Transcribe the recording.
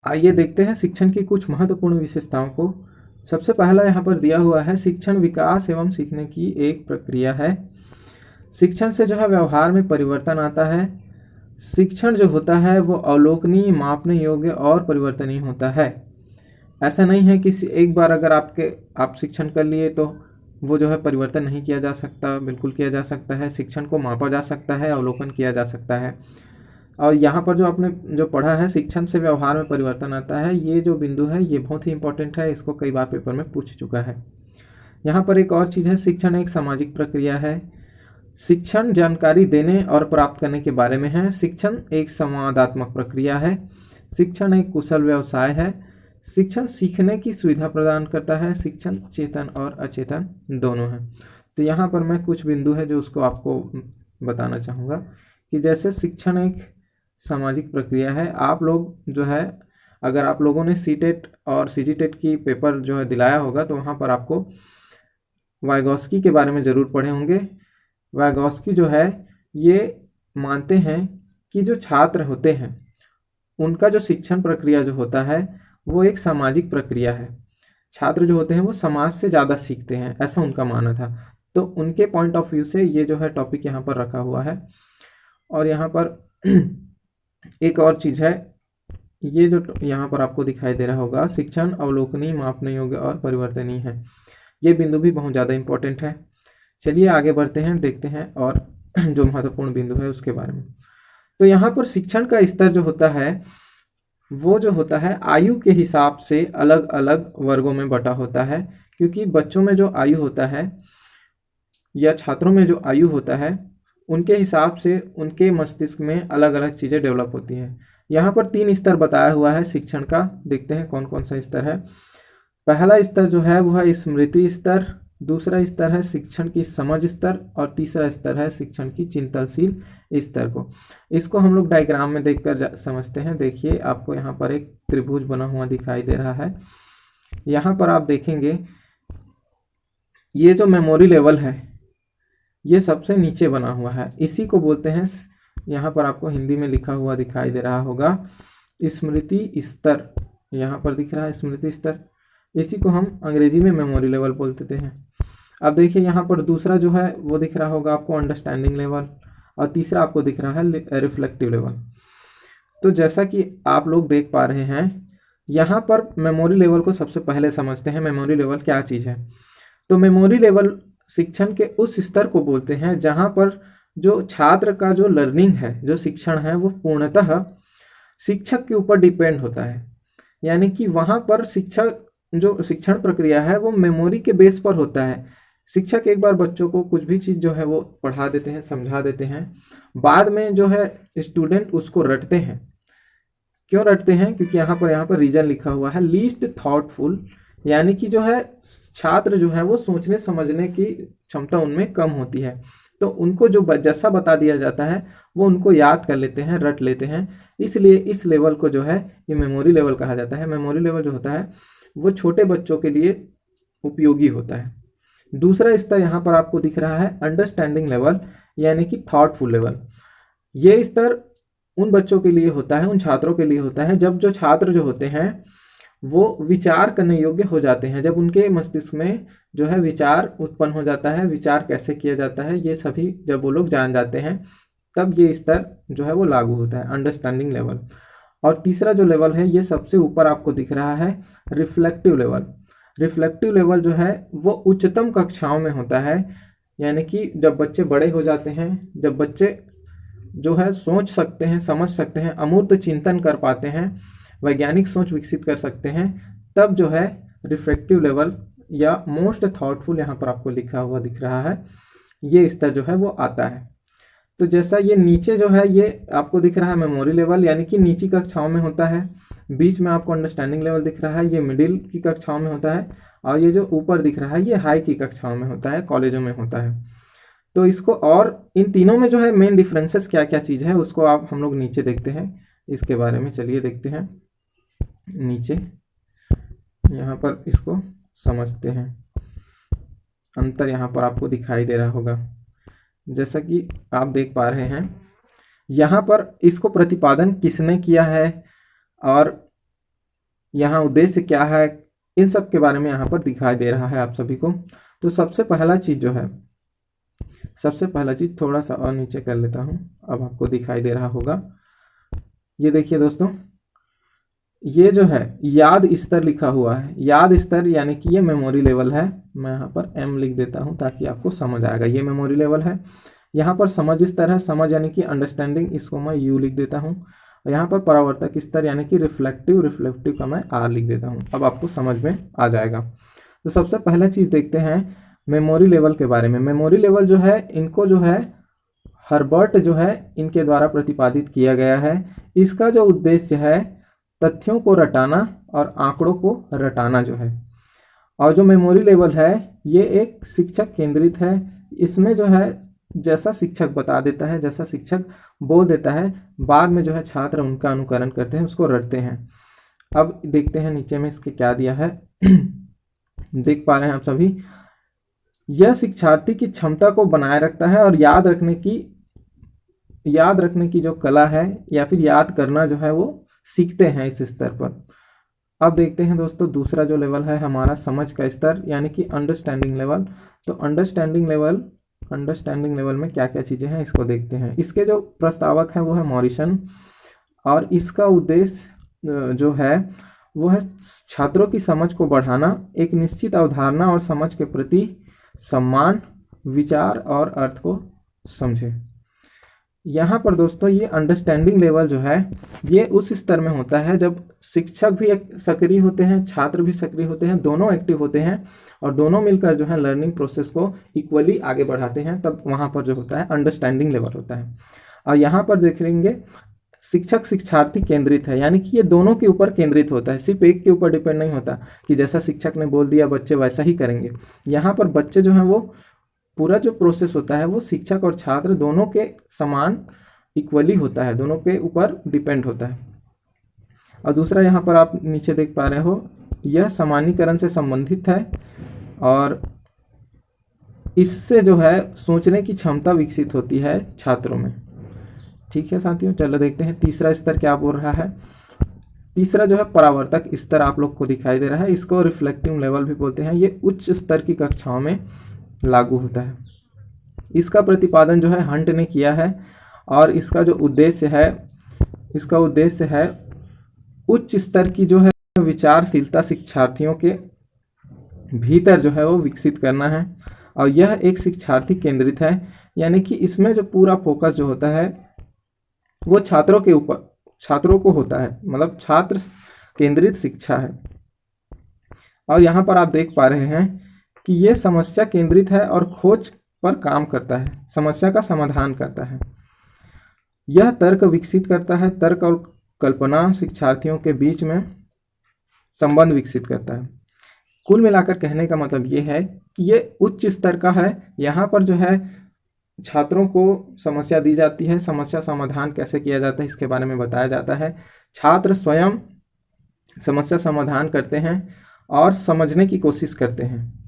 आइए देखते हैं शिक्षण की कुछ महत्वपूर्ण विशेषताओं को। सबसे पहला यहाँ पर दिया हुआ है, शिक्षण विकास एवं सीखने की एक प्रक्रिया है। शिक्षण से जो है व्यवहार में परिवर्तन आता है। शिक्षण जो होता है वो अवलोकनीय, मापने योग्य और परिवर्तनीय होता है। ऐसा नहीं है कि एक बार अगर आप शिक्षण कर लिए तो वो जो है परिवर्तन नहीं किया जा सकता, बिल्कुल किया जा सकता है। शिक्षण को मापा जा सकता है, अवलोकन किया जा सकता है। और यहाँ पर जो आपने जो पढ़ा है, शिक्षण से व्यवहार में परिवर्तन आता है, ये जो बिंदु है ये बहुत ही इंपॉर्टेंट है, इसको कई बार पेपर में पूछ चुका है। यहाँ पर एक और चीज़ है, शिक्षण एक सामाजिक प्रक्रिया है। शिक्षण जानकारी देने और प्राप्त करने के बारे में है। शिक्षण एक संवादात्मक प्रक्रिया है। शिक्षण एक कुशल व्यवसाय है। शिक्षण सीखने की सुविधा प्रदान करता है। शिक्षण चेतन और अचेतन दोनों है। तो यहाँ पर मैं कुछ बिंदु है जो उसको आपको बताना चाहूँगा कि जैसे शिक्षण एक सामाजिक प्रक्रिया है। आप लोग जो है, अगर आप लोगों ने सीटेट और सीजीटेट की पेपर जो है दिलाया होगा तो वहाँ पर आपको वाइगॉस्की के बारे में ज़रूर पढ़े होंगे। वाइगॉस्की जो है ये मानते हैं कि जो छात्र होते हैं उनका जो शिक्षण प्रक्रिया जो होता है वो एक सामाजिक प्रक्रिया है। छात्र जो होते हैं वो समाज से ज़्यादा सीखते हैं, ऐसा उनका मानना था। तो उनके पॉइंट ऑफ व्यू से ये जो है टॉपिक यहाँ पर रखा हुआ है। और यहाँ पर एक और चीज़ है, ये जो यहाँ पर आपको दिखाई दे रहा होगा, शिक्षण अवलोकनीय, मापने योग्य और परिवर्तनीय है। ये बिंदु भी बहुत ज़्यादा इंपॉर्टेंट है। चलिए आगे बढ़ते हैं, देखते हैं और जो महत्वपूर्ण बिंदु है उसके बारे में। तो यहाँ पर शिक्षण का स्तर जो होता है वो जो होता है आयु के हिसाब से अलग अलग वर्गों में बटा होता है। क्योंकि बच्चों में जो आयु होता है या छात्रों में जो आयु होता है उनके हिसाब से उनके मस्तिष्क में अलग अलग चीज़ें डेवलप होती हैं। यहाँ पर 3 स्तर बताया हुआ है शिक्षण का, देखते हैं कौन कौन सा स्तर है। पहला स्तर जो है वो है स्मृति स्तर, दूसरा स्तर है शिक्षण की समझ स्तर और तीसरा स्तर है शिक्षण की चिंतनशील स्तर को। इसको हम लोग डायग्राम में देखकर समझते हैं। देखिए आपको यहाँ पर एक त्रिभुज बना हुआ दिखाई दे रहा है। यहाँ पर आप देखेंगे ये जो मेमोरी लेवल है ये सबसे नीचे बना हुआ है, इसी को बोलते हैं, यहाँ पर आपको हिंदी में लिखा हुआ दिखाई दे रहा होगा स्मृति स्तर। यहाँ पर दिख रहा है स्मृति स्तर, इसी को हम अंग्रेजी में मेमोरी लेवल बोलते हैं। अब देखिए यहाँ पर दूसरा जो है वो दिख रहा होगा आपको अंडरस्टैंडिंग लेवल, और तीसरा आपको दिख रहा है रिफ्लेक्टिव लेवल। तो जैसा कि आप लोग देख पा रहे हैं, यहाँ पर मेमोरी लेवल को सबसे पहले समझते हैं। मेमोरी लेवल क्या चीज़ है? तो मेमोरी लेवल शिक्षण के उस स्तर को बोलते हैं जहाँ पर जो छात्र का जो लर्निंग है, जो शिक्षण है, वो पूर्णतः शिक्षक के ऊपर डिपेंड होता है। यानी कि वहाँ पर शिक्षक जो शिक्षण प्रक्रिया है वो मेमोरी के बेस पर होता है। शिक्षक एक बार बच्चों को कुछ भी चीज़ जो है वो पढ़ा देते हैं, समझा देते हैं, बाद में जो है स्टूडेंट उसको रटते हैं। क्यों रटते हैं? क्योंकि यहाँ पर रीजन लिखा हुआ है लीस्ट थॉटफुल, यानी कि जो है छात्र जो है वो सोचने समझने की क्षमता उनमें कम होती है। तो उनको जो जैसा बता दिया जाता है वो उनको याद कर लेते हैं, रट लेते हैं। इसलिए इस लेवल को जो है ये मेमोरी लेवल कहा जाता है। मेमोरी लेवल जो होता है वो छोटे बच्चों के लिए उपयोगी होता है। दूसरा स्तर यहाँ पर आपको दिख रहा है अंडरस्टैंडिंग लेवल, यानी कि थॉटफुल लेवल। ये स्तर उन बच्चों के लिए होता है, उन छात्रों के लिए होता है जब जो छात्र जो होते हैं वो विचार करने योग्य हो जाते हैं। जब उनके मस्तिष्क में जो है विचार उत्पन्न हो जाता है, विचार कैसे किया जाता है ये सभी जब वो लोग जान जाते हैं, तब ये स्तर जो है वो लागू होता है, अंडरस्टैंडिंग लेवल। और तीसरा जो लेवल है ये सबसे ऊपर आपको दिख रहा है रिफ्लेक्टिव लेवल। रिफ्लेक्टिव लेवल जो है वो उच्चतम कक्षाओं में होता है। यानी कि जब बच्चे बड़े हो जाते हैं, जब बच्चे जो है सोच सकते हैं, समझ सकते हैं, अमूर्त चिंतन कर पाते हैं, वैज्ञानिक सोच विकसित कर सकते हैं, तब जो है रिफ्लेक्टिव लेवल या मोस्ट थॉटफुल यहाँ पर आपको लिखा हुआ दिख रहा है, ये स्तर जो है वो आता है। तो जैसा ये नीचे जो है ये आपको दिख रहा है मेमोरी लेवल, यानी कि नीची कक्षाओं में होता है। बीच में आपको अंडरस्टैंडिंग लेवल दिख रहा है, ये मिडिल की कक्षाओं में होता है। और ये जो ऊपर दिख रहा है ये हाई की कक्षाओं में होता है, कॉलेजों में होता है। तो इसको, और इन तीनों में जो है मेन डिफरेंसेस क्या क्या चीज़ है उसको आप हम लोग नीचे देखते हैं इसके बारे में। चलिए देखते हैं नीचे, यहाँ पर इसको समझते हैं। अंतर यहाँ पर आपको दिखाई दे रहा होगा, जैसा कि आप देख पा रहे हैं। यहाँ पर इसको प्रतिपादन किसने किया है और यहाँ उद्देश्य क्या है, इन सब के बारे में यहाँ पर दिखाई दे रहा है आप सभी को। तो सबसे पहला चीज़ थोड़ा सा और नीचे कर लेता हूँ, अब आपको दिखाई दे रहा होगा। ये देखिए दोस्तों, ये जो है याद स्तर लिखा हुआ है। याद स्तर यानी कि ये मेमोरी लेवल है। मैं यहाँ पर M लिख देता हूँ ताकि आपको समझ आएगा। ये मेमोरी लेवल है। यहाँ पर समझ स्तर है, समझ यानी कि अंडरस्टैंडिंग, इसको मैं U लिख देता हूँ। और यहाँ पर परावर्तक स्तर यानी कि रिफ्लेक्टिव का मैं R लिख देता हूँ। अब आपको समझ में आ जाएगा। तो सबसे पहला चीज़ देखते हैं मेमोरी लेवल के बारे में। मेमोरी लेवल जो है, इनको जो है हर्बर्ट जो है इनके द्वारा प्रतिपादित किया गया है। इसका जो उद्देश्य है तथ्यों को रटाना और आंकड़ों को रटाना जो है। और जो मेमोरी लेवल है ये एक शिक्षक केंद्रित है। इसमें जो है जैसा शिक्षक बता देता है, जैसा शिक्षक बोल देता है, बाद में जो है छात्र उनका अनुकरण करते हैं, उसको रटते हैं। अब देखते हैं नीचे में इसके क्या दिया है। देख पा रहे हैं आप सभी। यह शिक्षार्थी की क्षमता को बनाए रखता है और याद रखने की जो कला है या फिर याद करना जो है वो सीखते हैं इस स्तर पर। अब देखते हैं दोस्तों दूसरा जो लेवल है हमारा समझ का स्तर यानी कि अंडरस्टैंडिंग लेवल। तो अंडरस्टैंडिंग लेवल में क्या क्या चीज़ें हैं इसको देखते हैं। इसके जो प्रस्तावक हैं वो है मॉरिसन, और इसका उद्देश्य जो है वो है छात्रों की समझ को बढ़ाना, एक निश्चित अवधारणा और समझ के प्रति सम्मान, विचार और अर्थ को समझे। यहाँ पर दोस्तों ये अंडरस्टैंडिंग लेवल जो है ये उस स्तर में होता है जब शिक्षक भी सक्रिय होते हैं, छात्र भी सक्रिय होते हैं, दोनों एक्टिव होते हैं और दोनों मिलकर जो है लर्निंग प्रोसेस को इक्वली आगे बढ़ाते हैं, तब वहाँ पर जो होता है अंडरस्टैंडिंग लेवल होता है। और यहाँ पर देखेंगे शिक्षक शिक्षार्थी केंद्रित है, यानी कि ये दोनों के ऊपर केंद्रित होता है, सिर्फ एक के ऊपर डिपेंड नहीं होता कि जैसा शिक्षक ने बोल दिया बच्चे वैसा ही करेंगे। यहाँ पर बच्चे जो हैं वो पूरा जो प्रोसेस होता है वो शिक्षक और छात्र दोनों के समान इक्वली होता है, दोनों के ऊपर डिपेंड होता है। और दूसरा यहाँ पर आप नीचे देख पा रहे हो, यह समानीकरण से संबंधित है और इससे जो है सोचने की क्षमता विकसित होती है छात्रों में। ठीक है साथियों, चलो देखते हैं तीसरा स्तर क्या बोल रहा है। तीसरा जो है परावर्तक स्तर आप लोग को दिखाई दे रहा है, इसको रिफ्लेक्टिव लेवल भी बोलते हैं। ये उच्च स्तर की कक्षाओं में लागू होता है। इसका प्रतिपादन जो है हंट ने किया है और इसका जो उद्देश्य है उच्च स्तर की जो है विचारशीलता शिक्षार्थियों के भीतर जो है वो विकसित करना है। और यह एक शिक्षार्थी केंद्रित है, यानी कि इसमें जो पूरा फोकस जो होता है वो छात्रों के ऊपर, छात्रों को होता है, मतलब छात्र केंद्रित शिक्षा है। और यहाँ पर आप देख पा रहे हैं कि ये समस्या केंद्रित है और खोज पर काम करता है, समस्या का समाधान करता है। यह तर्क विकसित करता है, तर्क और कल्पना शिक्षार्थियों के बीच में संबंध विकसित करता है। कुल मिलाकर कहने का मतलब ये है कि ये उच्च स्तर का है। यहाँ पर जो है छात्रों को समस्या दी जाती है, समस्या समाधान कैसे किया जाता है इसके बारे में बताया जाता है। छात्र स्वयं समस्या समाधान करते हैं और समझने की कोशिश करते हैं।